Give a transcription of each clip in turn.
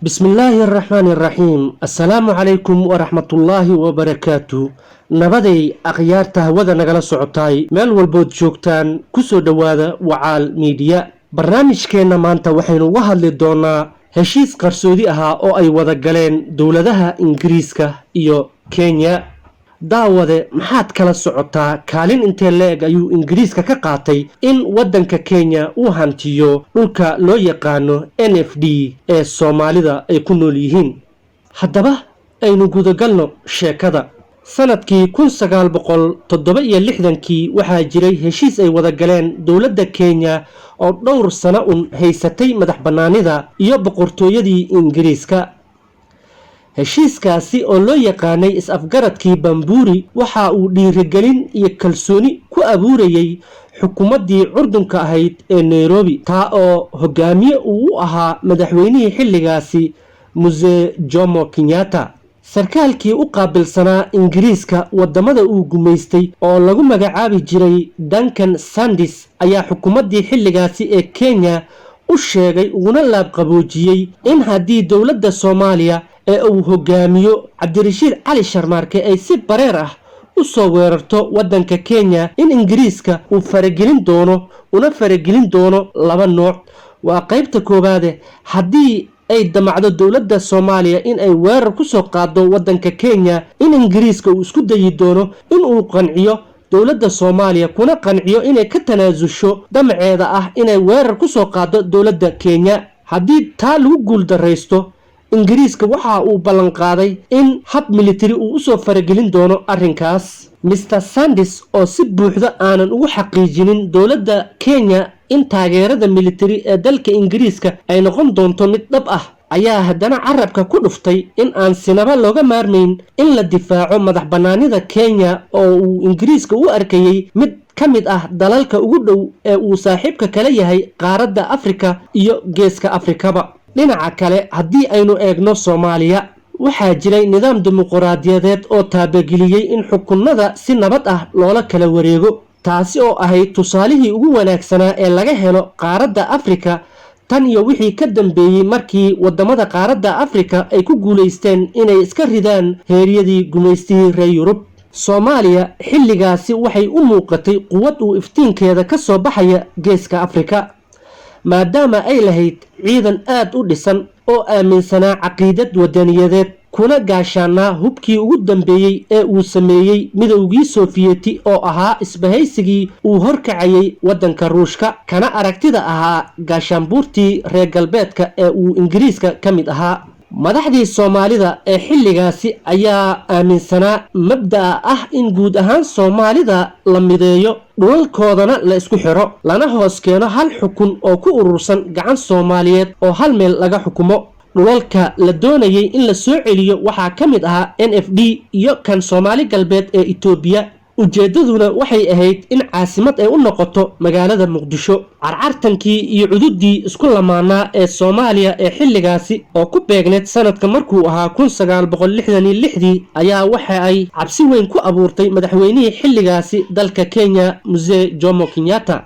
بسم الله الرحمن الرحيم السلام عليكم ورحمة الله وبركاته نبدي أخيارته وذا نغلا سعطاي ميل والبود جوكتان كسو دوادا وعال ميديا برنامج كينا مانتا وحينو وهد لدونا هشيس قرسودي أها أو أي وذا قلين دولدها إنجريسكا إيو كينيا daawade maxaad kala socotaa kaalin intee leeg ayuu ingiriiska ka qaatay in waddanka Kenya uu hantiyo dhulka loo yaqaano NFD ee Soomaalida ay ku nool yihiin haddaba aynu gudagalno sheekada sanadkii 1967 waxaa jiray heshiis ay wada galeen dawladda Kenya oo dhowr sano haysatay madax bannaanida iyo boqortooyadii Ingiriiska heshiiskaasi oo loo yaqaanay is-afgaradkii Bamburi waxa uu dhiirigelin iyo kalsooni ku abuurayay xukuumaddii Urdunka ahayd ee Nairobi taa oo hogaamiye uu ahaa madaxweynihii xilligaasi Mzee Jomo Kenyatta sarkaalkii u qaabilsanaa Ingiriiska wadamada uu gumaystay oo lagu magacaabi jiray Duncan Sandys ayaa xukuumaddii xilligaasi ee Kenya u sheegay uguna laab qaboojiyay in haddii dawladda Soomaaliya ee uu hogaamiyo Cabdirashiid Cali Sharmaarke ay si bareer ah u soo weerarto waddanka Kenya in Ingiriiska uu faragelin doono laba nooc waa qaybta koowaad haddii ay damacdo dawladda Soomaaliya in ay weerar ku soo qaado waddanka Kenya in Ingiriiska uu isku dayi doono in uu qanciyo dawladda Soomaaliya kuna qanciyo inay ka tanaasusho damaceeda ah inay weerar ku soo qaado dawladda Kenya haddii taa lagu guul dareysto Ingiriiska waxa uu ballan qaaday in hab military uu u soo faragelin doono arrinkaas Mr Sandys oo si buuxda aanan ugu xaqiijinin dawladda Kenya in taageerada military ee dalka Ingiriiska ay noqon doonto mid dhab ah ayaa haddana carabka ku dhuftay in aan sinaba looga maarmayn in la difaaco madax bannaanida Kenya oo uu Ingiriiska u arkayay mid kamid ah dalalka ugu dhow ee uu saaxiibka kala yahay qaaradda Afrika iyo geeska Afrikaba dhinaca kale haddii aynu eegno Soomaaliya waxaa jiray nidaam dimuqraadiyadeed oo taabageliyay in xukunnada si nabad ah loola kala wareego taasi oo ahayd tusaalihii ugu wanaagsanaa ee laga helo qaaradda Afrika tan iyo wixii ka dambeeyay markii wadamada qaaradda Afrika ay ku guuleysteen inay iska ridaan heeryadii gumaystihii reer Yurub Soomaaliya xilligaasi waxay u muuqatay quwad uu iftiinkeeda ka soo baxaya geeska Afrika maadaama ay lahayd ciidan aad u dhisan oo aaminsanaa caqiidad wadaniyadeed kuna gaashaanaa hubkii ugu dambeeyay ee uu sameeyay midowgii Sofiyeeti oo ahaa isbahaysigii uu horkacayay waddanka Ruushka kana aragtida ahaa gaashaanbuurtii reer galbeedka ee uu Ingiriiska ka mid ahaa madaxdii Soomaalida ee xilligaasi ayaa aaminsanaa mabda'a ah in guud ahaan Soomaalida la mideeyo dhulalkoodana la isku xiro lana hoos keeno hal xukun oo ku urursan gacan Soomaaliyeed oo hal meel laga xukumo dhulalka la doonayay in la soo celiyo waxaa ka mid ahaa NFD iyo kan Soomaali galbeed ee Itoobiya ujeedaduna waxay ahayd in caasimad ay u noqoto magaalada Muqdisho carcartankii iyo cududii isku lamaanaa ee Soomaaliya ee xilligaasi oo ku beegneed sanadka markuu ahaa 1966 ayaa waxa ay cabsi weyn ku abuurtay madaxweynihii xilligaasi dalka Kenya Mzee Jomo Kenyatta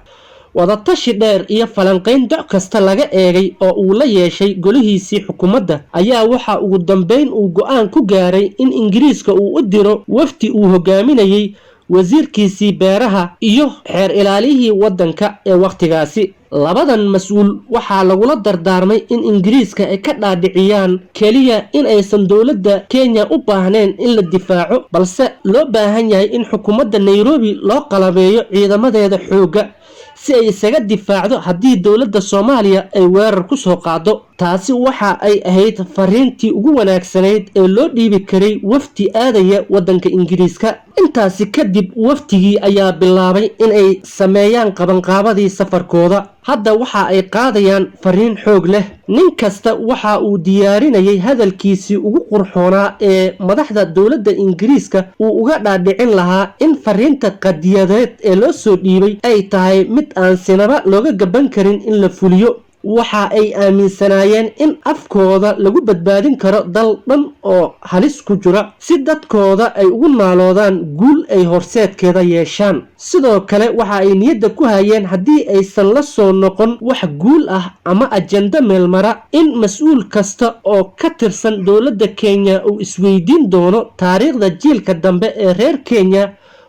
wadatashi dheer iyo falanqayn doc kasta laga eegay oo uu la yeeshay golihiisii xukuumadda ayaa waxa ugu dambeyn uu go'aan ku gaaray in Ingiriiska uu u diro wafdi uu hogaaminayay wasiirkiisii beeraha iyo xeer ilaaliyihii waddanka ee waqtigaasi labadan mas'uul waxaa lagula dardaarmay in Ingiriiska ay ka dhaadhiciyaan kaliya in aysan dawladda Kenya u baahnayn in la difaaco balse loo baahan yahay in xukuumadda Nairobi loo qalabeeyo ciidamadeeda xoogga si ay isaga difaacdo haddii dawladda Soomaaliya ay weerar ku soo qaado taasi waxa ay ahayd fariintii ugu wanaagsanayd ee loo dhiibi karay wafdi aadaya waddanka Ingiriiska intaasi kadib waftigii ayaa bilaabay in ay sameeyaan qabanqaabadii safarkooda hadda waxa ay qaadayaan fariin xoog leh nin kasta waxa uu diyaarinayay hadalkiisii ugu qurxoonaa ee madaxda dawladda Ingiriiska uu uga dhaadhicin lahaa in fariinta qadiyadeed ee loo soo dhiibay ay tahay mid aan sinaba looga gaban karin in la fuliyo waxa ay aaminsanaayeen in afkooda lagu badbaadin karo dal dhan oo halis ku jira si dadkooda ay ugu naaloodaan guul ay horseedkeeda yeeshaan. sidoo kale waxa ay niyadda ku hayeen haddii aysan la soo noqon wax guul ah ama ajenda meelmara in mas-uul kasta oo ka tirsan dowladda Kenya uu isweydiin doono taariikhda jiilka dambe ee reer Kenya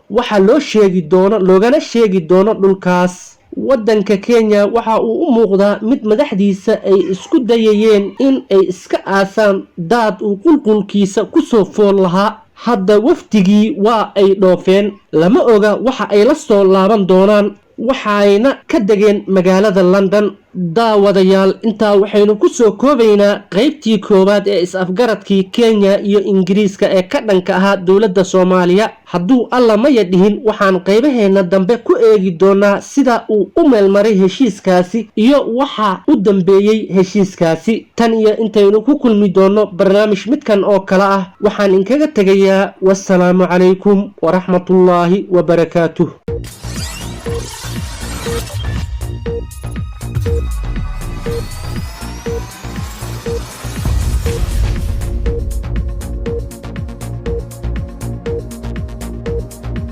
waxa loo sheegi doono loogana sheegi doono dhulkaas. waddanka Kenya waxa uu u muuqdaa mid madaxdiisa ay isku dayayeen in ay iska aasaan daad uu qulqulkiisa ku soo fool lahaa. hadda wafdigii waa ay dhoofeen, lama oga waxa ay la soo laaban doonaan, waxayna ka degeen magaalada London. daawadayaal, intaa waxaynu ku soo koobaynaa qaybtii koowaad ee is-afgaradkii Kenya iyo Ingiriiska ee ka dhanka ahaa dowladda Soomaaliya. hadduu alla maya dhihin waxaan qaybaheena dambe ku eegi doonaa sida uu u meelmaray heshiiskaasi iyo waxa u dambeeyey heshiiskaasi. tan iyo intaynu ku kulmi doono barnaamij midkan oo kale ah, waxaan inkaga tegayaa wassalaamu calaykum waraxmatullaahi wabarakaatuh.